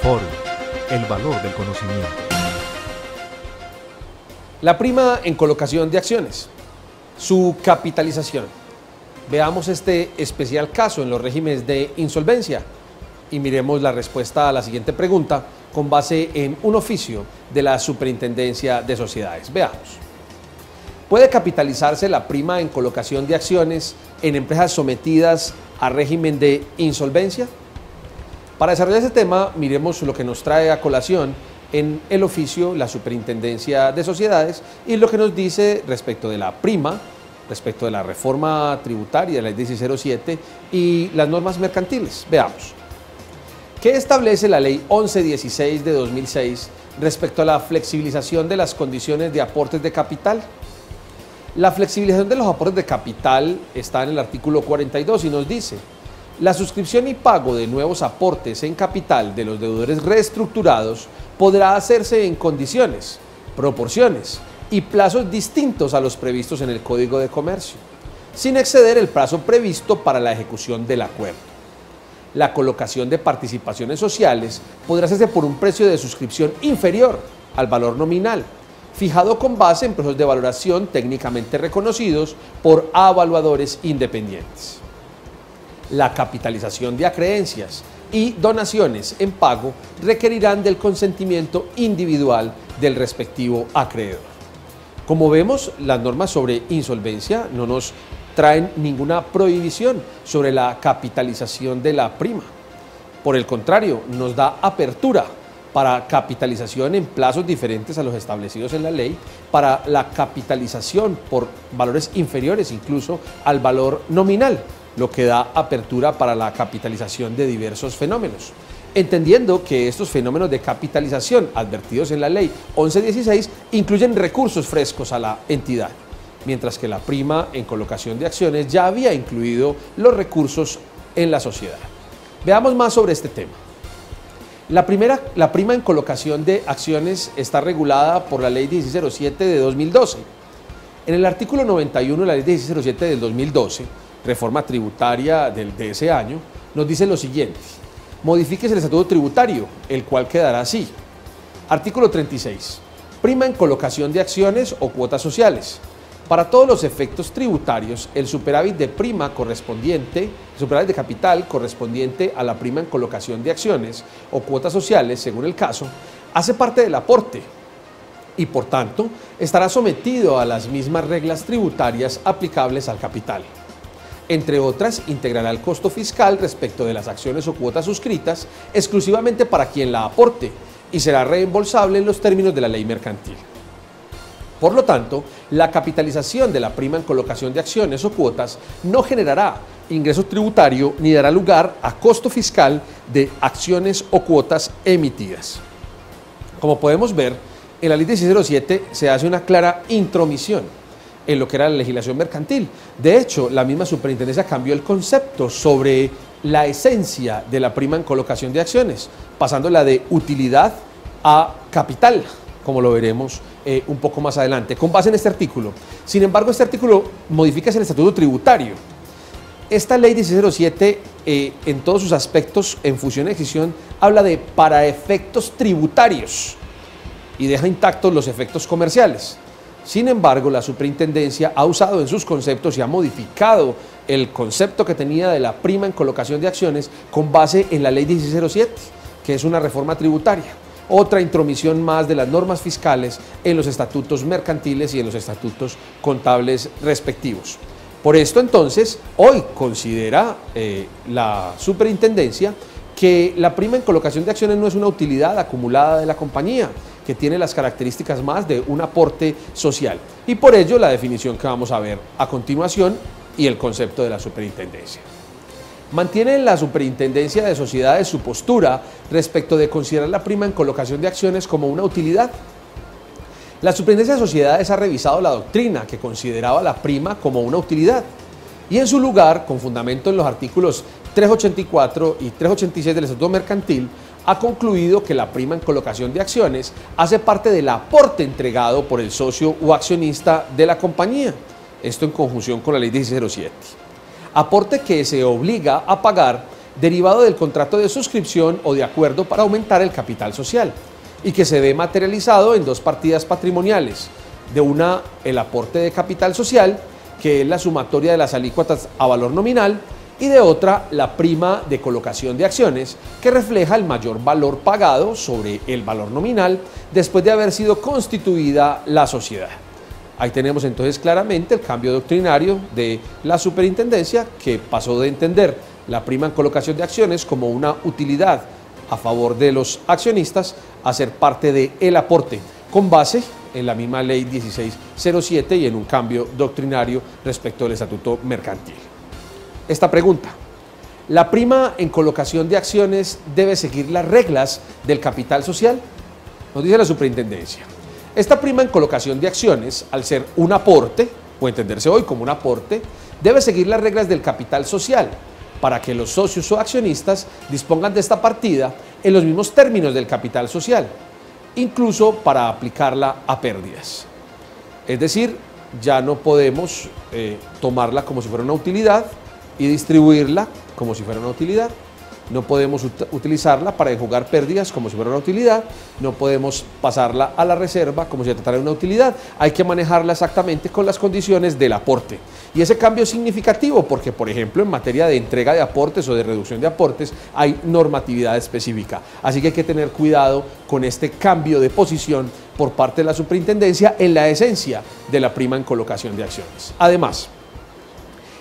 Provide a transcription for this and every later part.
Foro, el valor del conocimiento. La prima en colocación de acciones, su capitalización. Veamos este especial caso en los regímenes de insolvencia y miremos la respuesta a la siguiente pregunta con base en un oficio de la Superintendencia de Sociedades. Veamos. ¿Puede capitalizarse la prima en colocación de acciones en empresas sometidas a régimen de insolvencia? Para desarrollar ese tema, miremos lo que nos trae a colación en el oficio la Superintendencia de Sociedades y lo que nos dice respecto de la prima, respecto de la reforma tributaria de la Ley 1607 y las normas mercantiles. Veamos. ¿Qué establece la Ley 1116 de 2006 respecto a la flexibilización de las condiciones de aportes de capital? La flexibilización de los aportes de capital está en el artículo 42 y nos dice: la suscripción y pago de nuevos aportes en capital de los deudores reestructurados podrá hacerse en condiciones, proporciones y plazos distintos a los previstos en el Código de Comercio, sin exceder el plazo previsto para la ejecución del acuerdo. La colocación de participaciones sociales podrá hacerse por un precio de suscripción inferior al valor nominal, fijado con base en procesos de valoración técnicamente reconocidos por avaluadores independientes. La capitalización de acreencias y donaciones en pago requerirán del consentimiento individual del respectivo acreedor. Como vemos, las normas sobre insolvencia no nos traen ninguna prohibición sobre la capitalización de la prima. Por el contrario, nos da apertura para capitalización en plazos diferentes a los establecidos en la ley, para la capitalización por valores inferiores incluso al valor nominal, lo que da apertura para la capitalización de diversos fenómenos, entendiendo que estos fenómenos de capitalización advertidos en la Ley 1116 incluyen recursos frescos a la entidad, mientras que la prima en colocación de acciones ya había incluido los recursos en la sociedad. Veamos más sobre este tema. La prima en colocación de acciones está regulada por la Ley 1607 de 2012. En el artículo 91 de la Ley 1607 del 2012, reforma tributaria de ese año, nos dice lo siguiente: modifíquese el estatuto tributario, el cual quedará así. Artículo 36. Prima en colocación de acciones o cuotas sociales. Para todos los efectos tributarios, el superávit de capital correspondiente a la prima en colocación de acciones o cuotas sociales, según el caso, hace parte del aporte y, por tanto, estará sometido a las mismas reglas tributarias aplicables al capital. Entre otras, integrará el costo fiscal respecto de las acciones o cuotas suscritas exclusivamente para quien la aporte y será reembolsable en los términos de la ley mercantil. Por lo tanto, la capitalización de la prima en colocación de acciones o cuotas no generará ingreso tributario ni dará lugar a costo fiscal de acciones o cuotas emitidas. Como podemos ver, en la Ley 1607 se hace una clara intromisión en lo que era la legislación mercantil. De hecho, la misma superintendencia cambió el concepto sobre la esencia de la prima en colocación de acciones, pasándola de utilidad a capital, como lo veremos un poco más adelante, con base en este artículo. Sin embargo, este artículo modifica el estatuto tributario. Esta Ley 1607, en todos sus aspectos, en fusión y escisión, habla de para efectos tributarios y deja intactos los efectos comerciales. Sin embargo, la superintendencia ha usado en sus conceptos y ha modificado el concepto que tenía de la prima en colocación de acciones con base en la Ley 1607, que es una reforma tributaria, otra intromisión más de las normas fiscales en los estatutos mercantiles y en los estatutos contables respectivos. Por esto, entonces, hoy considera la superintendencia que la prima en colocación de acciones no es una utilidad acumulada de la compañía, que tiene las características más de un aporte social. Y por ello la definición que vamos a ver a continuación y el concepto de la superintendencia. Mantiene la Superintendencia de Sociedades su postura respecto de considerar la prima en colocación de acciones como una utilidad. La Superintendencia de Sociedades ha revisado la doctrina que consideraba la prima como una utilidad y en su lugar, con fundamento en los artículos 384 y 386 del Estatuto Mercantil, ha concluido que la prima en colocación de acciones hace parte del aporte entregado por el socio o accionista de la compañía, esto en conjunción con la Ley 1607. Aporte que se obliga a pagar derivado del contrato de suscripción o de acuerdo para aumentar el capital social y que se ve materializado en dos partidas patrimoniales. De una, el aporte de capital social, que es la sumatoria de las alícuotas a valor nominal, y de otra, la prima de colocación de acciones, que refleja el mayor valor pagado sobre el valor nominal después de haber sido constituida la sociedad. Ahí tenemos entonces claramente el cambio doctrinario de la superintendencia, que pasó de entender la prima en colocación de acciones como una utilidad a favor de los accionistas a ser parte del aporte, con base en la misma ley 1607 y en un cambio doctrinario respecto del estatuto mercantil. Esta pregunta: ¿la prima en colocación de acciones debe seguir las reglas del capital social? Nos dice la superintendencia. Esta prima en colocación de acciones, al ser un aporte, o entenderse hoy como un aporte, debe seguir las reglas del capital social para que los socios o accionistas dispongan de esta partida en los mismos términos del capital social, incluso para aplicarla a pérdidas. Es decir, ya no podemos tomarla como si fuera una utilidad y distribuirla como si fuera una utilidad. No podemos utilizarla para enjugar pérdidas como si fuera una utilidad. No podemos pasarla a la reserva como si se tratara de una utilidad. Hay que manejarla exactamente con las condiciones del aporte. Y ese cambio es significativo porque, por ejemplo, en materia de entrega de aportes o de reducción de aportes hay normatividad específica. Así que hay que tener cuidado con este cambio de posición por parte de la superintendencia en la esencia de la prima en colocación de acciones. Además,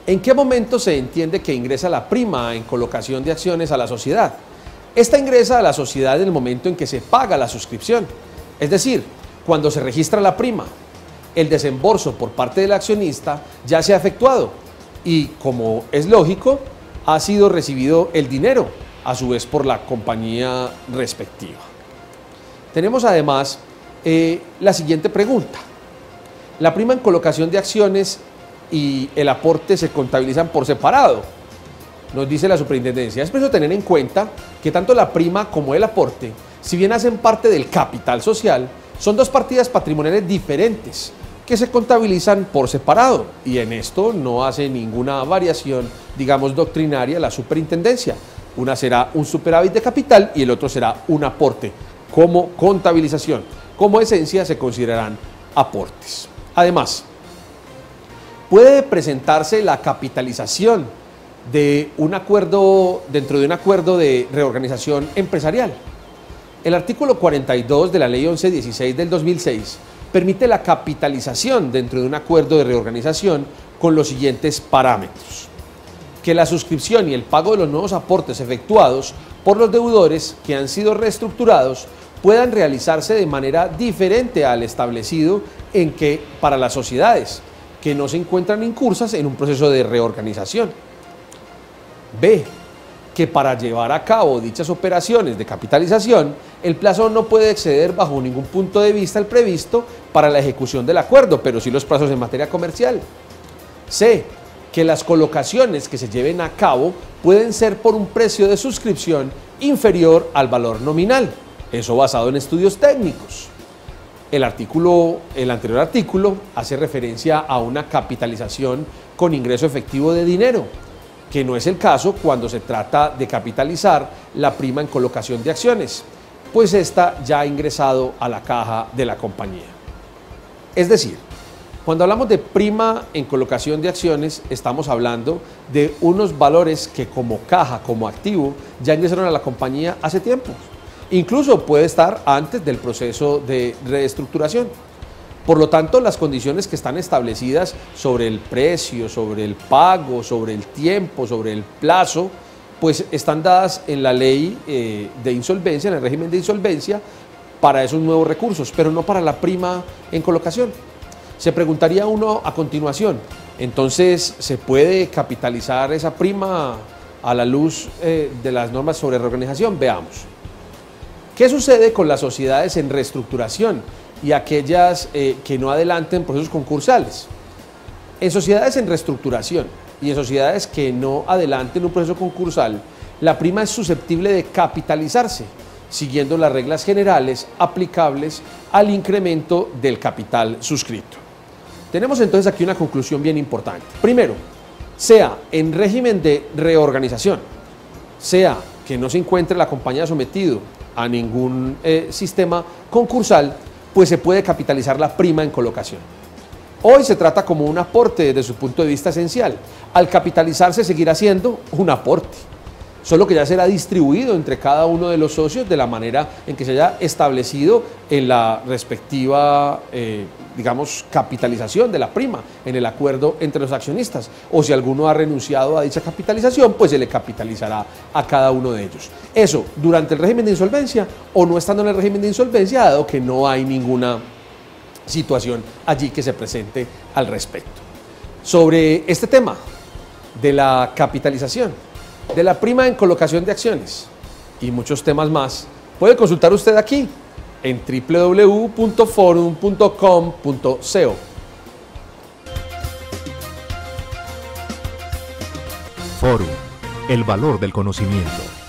¿en qué momento se entiende que ingresa la prima en colocación de acciones a la sociedad? Esta ingresa a la sociedad en el momento en que se paga la suscripción, es decir, cuando se registra la prima. El desembolso por parte del accionista ya se ha efectuado y, como es lógico, ha sido recibido el dinero, a su vez por la compañía respectiva. Tenemos además la siguiente pregunta: ¿la prima en colocación de acciones y el aporte se contabilizan por separado? Nos dice la superintendencia. Es preciso tener en cuenta que tanto la prima como el aporte, si bien hacen parte del capital social, son dos partidas patrimoniales diferentes que se contabilizan por separado, y en esto no hace ninguna variación, digamos, doctrinaria la superintendencia. Una será un superávit de capital y el otro será un aporte. Como contabilización, como esencia, se considerarán aportes. Además, puede presentarse la capitalización de un acuerdo dentro de un acuerdo de reorganización empresarial. El artículo 42 de la Ley 1116 del 2006 permite la capitalización dentro de un acuerdo de reorganización con los siguientes parámetros: que la suscripción y el pago de los nuevos aportes efectuados por los deudores que han sido reestructurados puedan realizarse de manera diferente al establecido en que para las sociedades que no se encuentran incursas en un proceso de reorganización. B, que para llevar a cabo dichas operaciones de capitalización, el plazo no puede exceder bajo ningún punto de vista el previsto para la ejecución del acuerdo, pero sí los plazos en materia comercial. C, que las colocaciones que se lleven a cabo pueden ser por un precio de suscripción inferior al valor nominal, eso basado en estudios técnicos. El anterior artículo hace referencia a una capitalización con ingreso efectivo de dinero, que no es el caso cuando se trata de capitalizar la prima en colocación de acciones, pues esta ya ha ingresado a la caja de la compañía. Es decir, cuando hablamos de prima en colocación de acciones, estamos hablando de unos valores que como caja, como activo, ya ingresaron a la compañía hace tiempo. Incluso puede estar antes del proceso de reestructuración. Por lo tanto, las condiciones que están establecidas sobre el precio, sobre el pago, sobre el tiempo, sobre el plazo, pues están dadas en la ley de insolvencia, en el régimen de insolvencia, para esos nuevos recursos, pero no para la prima en colocación. Se preguntaría uno a continuación, entonces, ¿se puede capitalizar esa prima a la luz de las normas sobre reorganización? Veamos. ¿Qué sucede con las sociedades en reestructuración y aquellas que no adelanten procesos concursales? En sociedades en reestructuración y en sociedades que no adelanten un proceso concursal, la prima es susceptible de capitalizarse, siguiendo las reglas generales aplicables al incremento del capital suscrito. Tenemos entonces aquí una conclusión bien importante. Primero, sea en régimen de reorganización, sea que no se encuentre la compañía sometido a ningún sistema concursal, pues se puede capitalizar la prima en colocación. Hoy se trata como un aporte desde su punto de vista esencial. Al capitalizarse seguirá siendo un aporte, solo que ya será distribuido entre cada uno de los socios de la manera en que se haya establecido en la respectiva, digamos, capitalización de la prima, en el acuerdo entre los accionistas. O si alguno ha renunciado a dicha capitalización, pues se le capitalizará a cada uno de ellos. Eso durante el régimen de insolvencia o no estando en el régimen de insolvencia, dado que no hay ninguna situación allí que se presente al respecto. Sobre este tema de la capitalización, de la prima en colocación de acciones y muchos temas más, puede consultar usted aquí en www.forum.com.co. Forum, el valor del conocimiento.